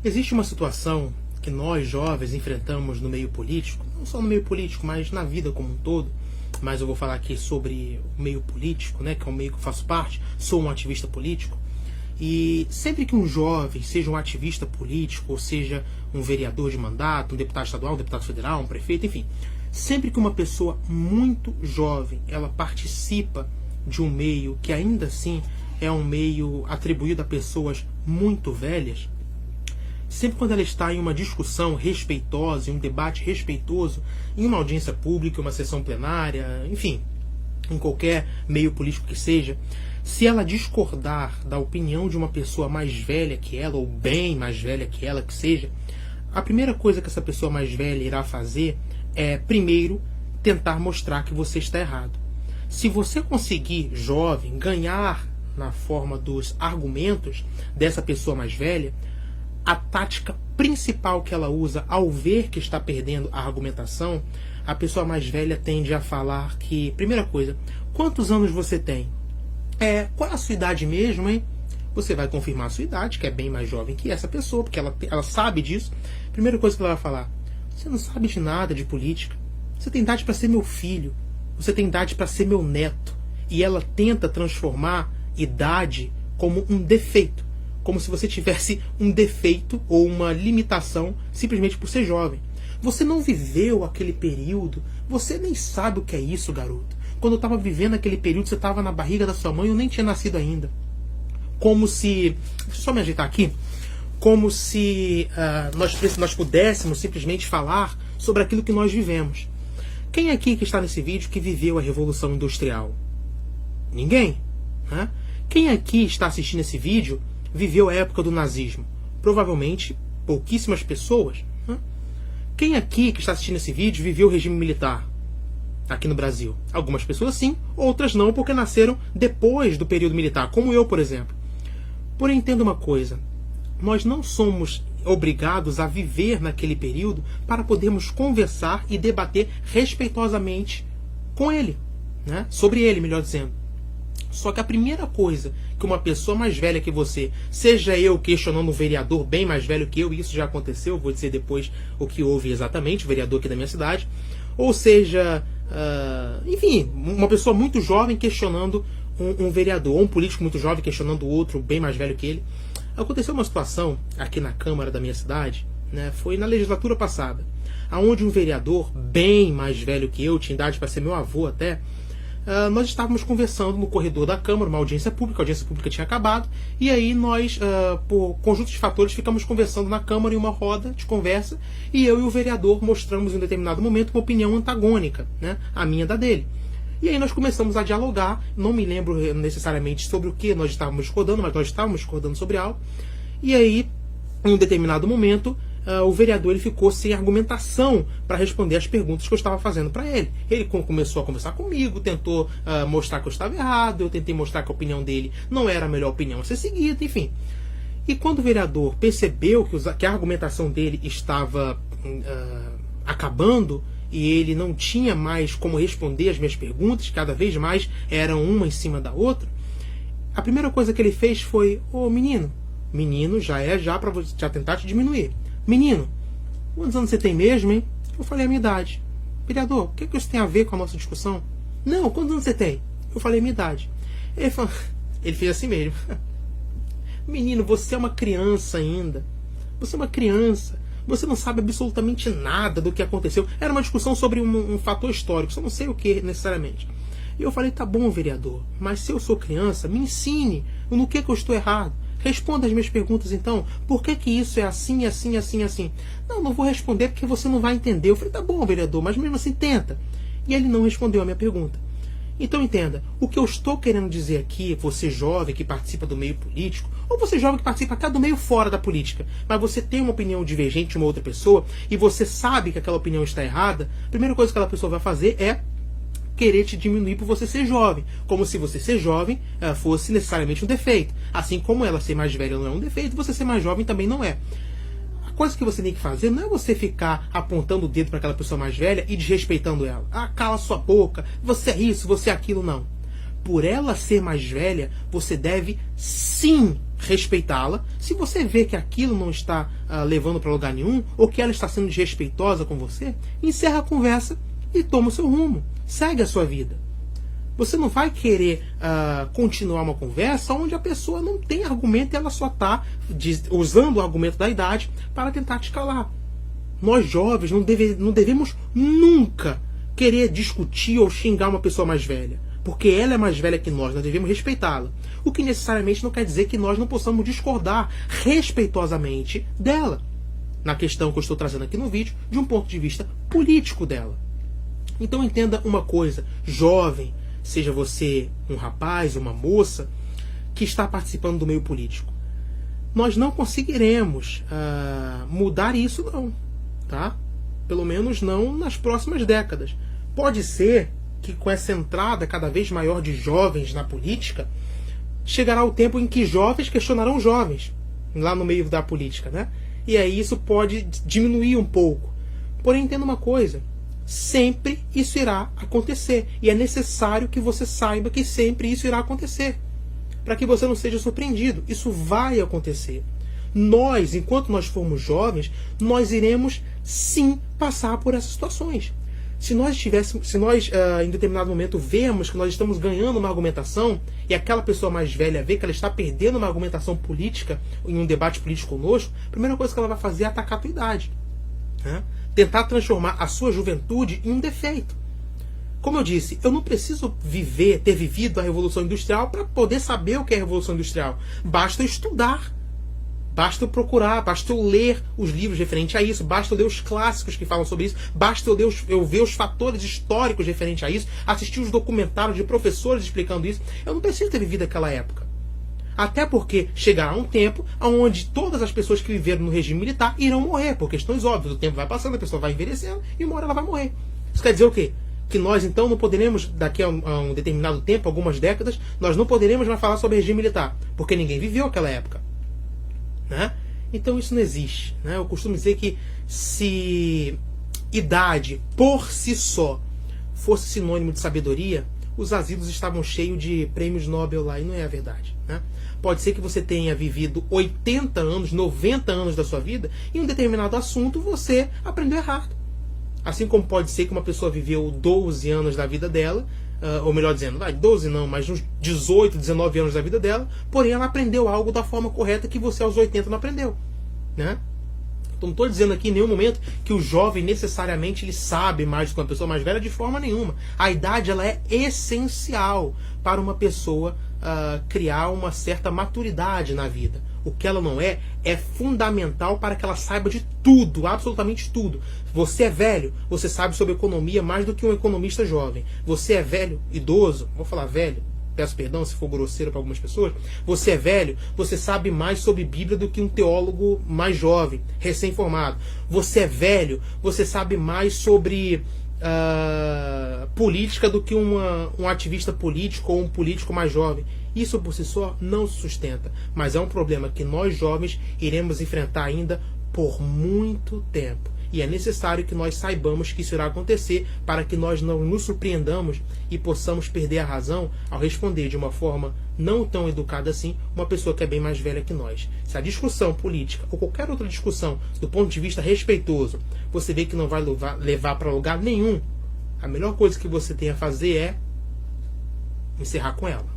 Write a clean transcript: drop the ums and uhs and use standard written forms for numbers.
Existe uma situação que nós jovens enfrentamos no meio político, não só no meio político, mas na vida como um todo. Mas eu vou falar aqui sobre o meio político, né, que é um meio que eu faço parte, sou um ativista político. E sempre que um jovem, seja um ativista político, ou seja um vereador de mandato, um deputado estadual, um deputado federal, um prefeito, enfim, sempre que uma pessoa muito jovem, ela participa de um meio que ainda assim é um meio atribuído a pessoas muito velhas, sempre quando ela está em uma discussão respeitosa, em um debate respeitoso, em uma audiência pública, uma sessão plenária, enfim, em qualquer meio político que seja, se ela discordar da opinião de uma pessoa mais velha que ela, ou bem mais velha que ela que seja, a primeira coisa que essa pessoa mais velha irá fazer é, primeiro, tentar mostrar que você está errado. Se você conseguir, jovem, ganhar na forma dos argumentos dessa pessoa mais velha, a tática principal que ela usa ao ver que está perdendo a argumentação, a pessoa mais velha tende a falar que, primeira coisa, quantos anos você tem? Qual é a sua idade mesmo, hein? Você vai confirmar a sua idade, que é bem mais jovem que essa pessoa, porque ela sabe disso. Primeira coisa que ela vai falar, você não sabe de nada de política. Você tem idade para ser meu filho. Você tem idade para ser meu neto. E ela tenta transformar idade como um defeito. Como se você tivesse um defeito ou uma limitação simplesmente por ser jovem. Você não viveu aquele período. Você nem sabe o que é isso, garoto. Quando eu estava vivendo aquele período, você estava na barriga da sua mãe, eu nem tinha nascido ainda. Como se... Deixa eu só me ajeitar aqui. Como se nós pudéssemos simplesmente falar sobre aquilo que nós vivemos. Quem aqui que está nesse vídeo que viveu a Revolução Industrial? Ninguém, né? Quem aqui está assistindo esse vídeo viveu a época do nazismo? Provavelmente pouquíssimas pessoas, né? Quem aqui que está assistindo esse vídeo viveu o regime militar aqui no Brasil? Algumas pessoas sim, outras não, porque nasceram depois do período militar, como eu, por exemplo. Porém, entenda uma coisa, nós não somos obrigados a viver naquele período para podermos conversar e debater respeitosamente com ele, né? Sobre ele, melhor dizendo. Só que a primeira coisa que uma pessoa mais velha que você, seja eu questionando um vereador bem mais velho que eu, e isso já aconteceu, vou dizer depois o que houve exatamente, o vereador aqui da minha cidade, ou seja, enfim, uma pessoa muito jovem questionando um vereador, ou um político muito jovem questionando outro bem mais velho que ele. Aconteceu uma situação aqui na Câmara da minha cidade, né, foi na legislatura passada, onde um vereador bem mais velho que eu, tinha idade para ser meu avô até, nós estávamos conversando no corredor da Câmara, uma audiência pública, a audiência pública tinha acabado, e aí nós, por conjunto de fatores, ficamos conversando na Câmara em uma roda de conversa, e eu e o vereador mostramos em um determinado momento uma opinião antagônica, né, a minha da dele. E aí nós começamos a dialogar, não me lembro necessariamente sobre o que nós estávamos discordando, mas nós estávamos discordando sobre algo, e aí, em um determinado momento, o vereador ele ficou sem argumentação para responder as perguntas que eu estava fazendo para ele. Ele começou a conversar comigo, tentou mostrar que eu estava errado, eu tentei mostrar que a opinião dele não era a melhor opinião a ser seguida, enfim. E quando o vereador percebeu que a argumentação dele estava acabando e ele não tinha mais como responder as minhas perguntas, cada vez mais eram uma em cima da outra, a primeira coisa que ele fez foi: ô menino já para já tentar te diminuir. Menino, quantos anos você tem mesmo, hein? Eu falei a minha idade. Vereador, o que isso tem a ver com a nossa discussão? Não, quantos anos você tem? Eu falei a minha idade. Ele fez assim mesmo. Menino, você é uma criança ainda. Você é uma criança. Você não sabe absolutamente nada do que aconteceu. Era uma discussão sobre um fator histórico, só não sei o que necessariamente. E eu falei, tá bom, vereador, mas se eu sou criança, me ensine no que eu estou errado. Responda as minhas perguntas então. Por que isso é assim, assim, assim, assim? Não vou responder porque você não vai entender. Eu falei, tá bom, vereador, mas mesmo assim tenta. E ele não respondeu a minha pergunta. Então entenda, o que eu estou querendo dizer aqui, você jovem que participa do meio político, ou você jovem que participa até do meio fora da política, mas você tem uma opinião divergente de uma outra pessoa, e você sabe que aquela opinião está errada, a primeira coisa que aquela pessoa vai fazer é querer te diminuir por você ser jovem, como se você ser jovem fosse necessariamente um defeito. Assim como ela ser mais velha não é um defeito, você ser mais jovem também não é. A coisa que você tem que fazer não é você ficar apontando o dedo para aquela pessoa mais velha e desrespeitando ela. Cala sua boca, você é isso, você é aquilo, não. Por ela ser mais velha, você deve sim respeitá-la. Se você vê que aquilo não está levando para lugar nenhum, ou que ela está sendo desrespeitosa com você, encerra a conversa e toma o seu rumo. Segue a sua vida. Você não vai querer continuar uma conversa onde a pessoa não tem argumento e ela só está usando o argumento da idade para tentar te calar. Nós jovens não devemos nunca querer discutir ou xingar uma pessoa mais velha, porque ela é mais velha que nós devemos respeitá-la. O que necessariamente não quer dizer que nós não possamos discordar respeitosamente dela, na questão que eu estou trazendo aqui no vídeo, de um ponto de vista político dela. Então entenda uma coisa, jovem, seja você um rapaz, uma moça, que está participando do meio político. Nós não conseguiremos mudar isso não, tá? Pelo menos não nas próximas décadas. Pode ser que com essa entrada cada vez maior de jovens na política, chegará o tempo em que jovens questionarão jovens lá no meio da política, né? E aí isso pode diminuir um pouco. Porém, entenda uma coisa, sempre isso irá acontecer. E é necessário que você saiba que sempre isso irá acontecer, para que você não seja surpreendido. Isso vai acontecer. Nós, enquanto nós formos jovens, nós iremos sim passar por essas situações. Se nós em determinado momento vemos que nós estamos ganhando uma argumentação e aquela pessoa mais velha vê que ela está perdendo uma argumentação política em um debate político conosco, a primeira coisa que ela vai fazer é atacar a tua idade, né? Tentar transformar a sua juventude em um defeito. Como eu disse, eu não preciso ter vivido a Revolução Industrial para poder saber o que é a Revolução Industrial. Basta eu estudar. Basta eu procurar, basta eu ler os livros referentes a isso, basta eu ler os clássicos que falam sobre isso, basta eu ver os fatores históricos referentes a isso, assistir os documentários de professores explicando isso. Eu não preciso ter vivido aquela época. Até porque chegará um tempo onde todas as pessoas que viveram no regime militar irão morrer, por questões óbvias. O tempo vai passando, a pessoa vai envelhecendo e uma hora ela vai morrer. Isso quer dizer o quê? Que nós então não poderemos, daqui a um determinado tempo, algumas décadas, nós não poderemos mais falar sobre regime militar, porque ninguém viveu aquela época. Né? Então isso não existe, né? Eu costumo dizer que se idade por si só fosse sinônimo de sabedoria, os asilos estavam cheios de prêmios Nobel lá, e não é a verdade, né? Pode ser que você tenha vivido 80 anos, 90 anos da sua vida e em um determinado assunto você aprendeu errado. Assim como pode ser que uma pessoa viveu 12 anos da vida dela, ou melhor dizendo, 12 não, mas uns 18, 19 anos da vida dela, porém ela aprendeu algo da forma correta que você aos 80 não aprendeu, né? Então não estou dizendo aqui em nenhum momento que o jovem necessariamente ele sabe mais do que uma pessoa mais velha, de forma nenhuma. A idade ela é essencial para uma pessoa criar uma certa maturidade na vida. O que ela não é fundamental para que ela saiba de tudo, absolutamente tudo. Você é velho, você sabe sobre economia mais do que um economista jovem. Você é velho, idoso, vou falar velho, peço perdão se for grosseiro para algumas pessoas. Você é velho, você sabe mais sobre Bíblia do que um teólogo mais jovem, recém-formado. Você é velho, você sabe mais sobre política do que um ativista político ou um político mais jovem. Isso por si só não se sustenta, mas é um problema que nós jovens iremos enfrentar ainda por muito tempo. E é necessário que nós saibamos que isso irá acontecer para que nós não nos surpreendamos e possamos perder a razão ao responder de uma forma não tão educada assim uma pessoa que é bem mais velha que nós. Se a discussão política ou qualquer outra discussão do ponto de vista respeitoso você vê que não vai levar para lugar nenhum, a melhor coisa que você tem a fazer é encerrar com ela.